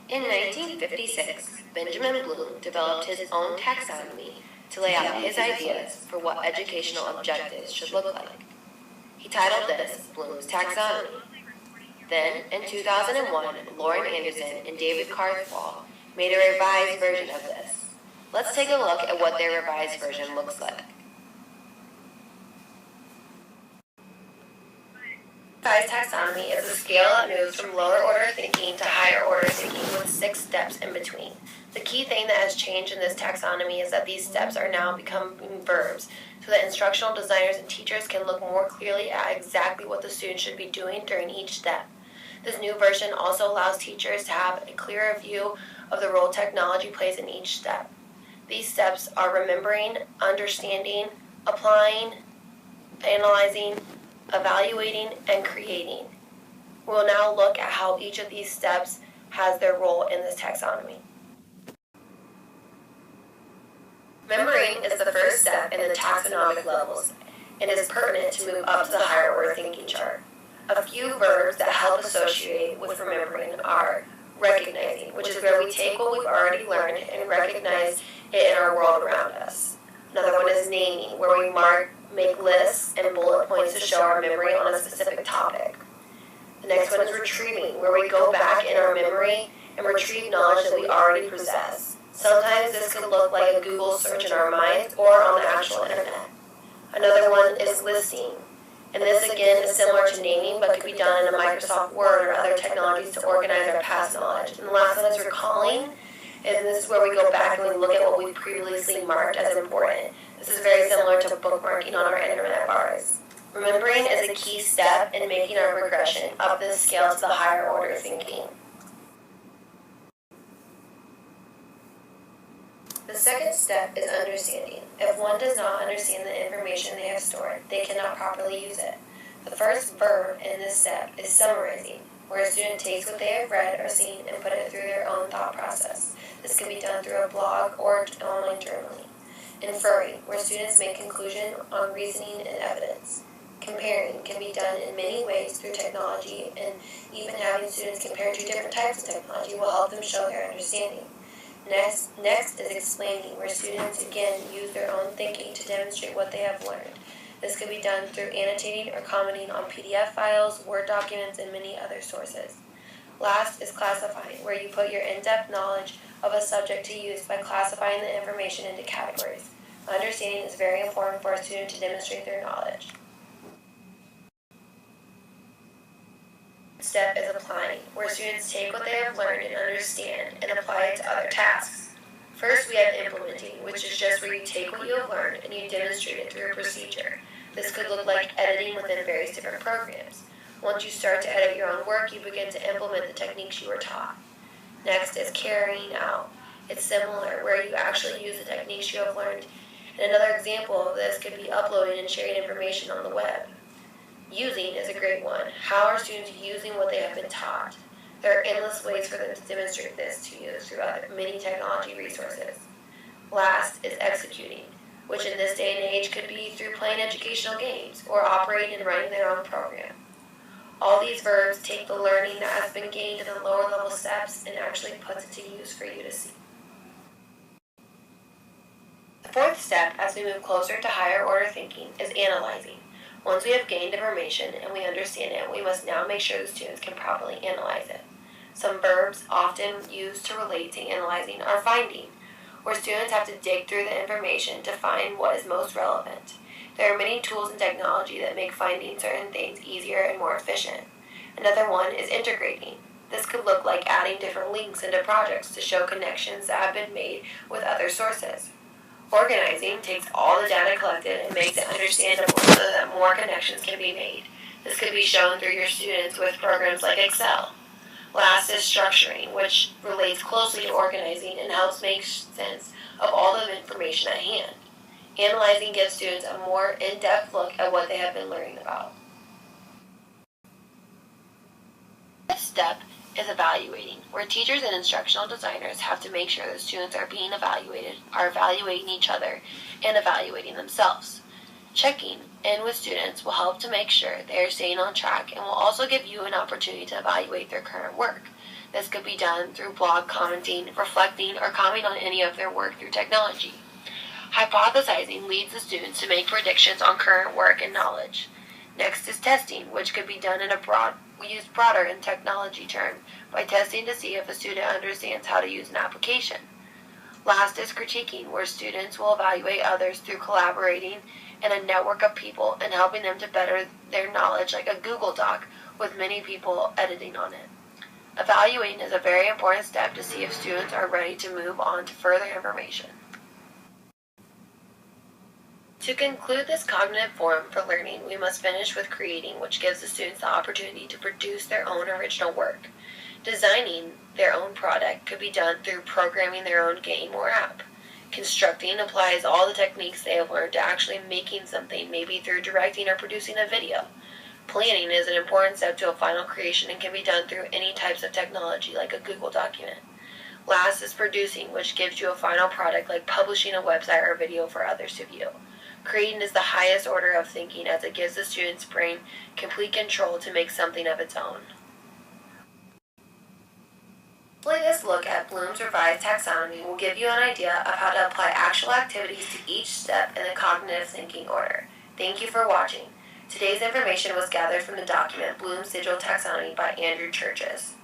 In 1956, Benjamin Bloom developed his own taxonomy to lay out his ideas for what educational objectives should look like. He titled this Bloom's Taxonomy. Then, in 2001, Lauren Anderson and David Carswell made a revised version of this. Let's take a look at what their revised version looks like. Revised taxonomy is a scale that moves from lower order thinking to higher order thinking with 6 steps in between. The key thing that has changed in this taxonomy is that these steps are now becoming verbs, so that instructional designers and teachers can look more clearly at exactly what the student should be doing during each step. This new version also allows teachers to have a clearer view of the role technology plays in each step. These steps are remembering, understanding, applying, analyzing, evaluating, and creating. We'll now look at how each of these steps has their role in this taxonomy. Remembering is the first step in the taxonomic levels and is pertinent to move up to the higher order thinking chart. A few verbs that help associate with remembering are recognizing, which is where we take what we've already learned and recognize it in our world around us. Another one is naming, where we make lists and bullet points to show our memory on a specific topic. The next one is retrieving, where we go back in our memory and retrieve knowledge that we already possess. Sometimes this could look like a Google search in our minds or on the actual internet. Another one is listing, and this again is similar to naming but could be done in a Microsoft Word or other technologies to organize our past knowledge. And the last one is recalling, and this is where we go back and we look at what we previously marked as important. This is very similar to bookmarking on our internet bars. Remembering is a key step in making our regression up the scale to the higher order thinking. The second step is understanding. If one does not understand the information they have stored, they cannot properly use it. The first verb in this step is summarizing, where a student takes what they have read or seen and put it through their own thought process. This can be done through a blog or online journaling. Inferring, where students make conclusion on reasoning and evidence. Comparing can be done in many ways through technology, and even having students compare 2 different types of technology will help them show their understanding. Next is explaining, where students again use their own thinking to demonstrate what they have learned. This can be done through annotating or commenting on PDF files, Word documents, and many other sources. Last is classifying, where you put your in-depth knowledge of a subject to use by classifying the information into categories. Understanding is very important for a student to demonstrate their knowledge. Step is applying, where students take what they have learned and understand and apply it to other tasks. First, we have implementing, which is just where you take what you have learned and you demonstrate it through a procedure. This could look like editing within various different programs. Once you start to edit your own work, you begin to implement the techniques you were taught. Next is carrying out. It's similar, where you actually use the techniques you have learned. And another example of this could be uploading and sharing information on the web. Using is a great one. How are students using what they have been taught? There are endless ways for them to demonstrate this to use through many technology resources. Last is executing, which in this day and age could be through playing educational games or operating and running their own program. All these verbs take the learning that has been gained in the lower level steps and actually puts it to use for you to see. The fourth step, as we move closer to higher order thinking, is analyzing. Once we have gained information and we understand it, we must now make sure the students can properly analyze it. Some verbs often used to relate to analyzing are finding, where students have to dig through the information to find what is most relevant. There are many tools and technology that make finding certain things easier and more efficient. Another one is integrating. This could look like adding different links into projects to show connections that have been made with other sources. Organizing takes all the data collected and makes it understandable so that more connections can be made. This could be shown through your students with programs like Excel. Last is structuring, which relates closely to organizing and helps make sense of all the information at hand. Analyzing gives students a more in-depth look at what they have been learning about. This step is evaluating, where teachers and instructional designers have to make sure that students are being evaluated, are evaluating each other, and evaluating themselves. Checking in with students will help to make sure they are staying on track and will also give you an opportunity to evaluate their current work. This could be done through blog commenting, reflecting, or commenting on any of their work through technology. Hypothesizing leads the students to make predictions on current work and knowledge. Next is testing, which could be done in used broader in technology term by testing to see if a student understands how to use an application. Last is critiquing, where students will evaluate others through collaborating in a network of people and helping them to better their knowledge, like a Google Doc with many people editing on it. Evaluating is a very important step to see if students are ready to move on to further information. To conclude this cognitive forum for learning, we must finish with creating, which gives the students the opportunity to produce their own original work. Designing their own product could be done through programming their own game or app. Constructing applies all the techniques they have learned to actually making something, maybe through directing or producing a video. Planning is an important step to a final creation and can be done through any types of technology, like a Google document. Last is producing, which gives you a final product like publishing a website or video for others to view. Creating is the highest order of thinking, as it gives the student's brain complete control to make something of its own. This look at Bloom's revised taxonomy will give you an idea of how to apply actual activities to each step in the cognitive thinking order. Thank you for watching. Today's information was gathered from the document Bloom's Digital Taxonomy by Andrew Churches.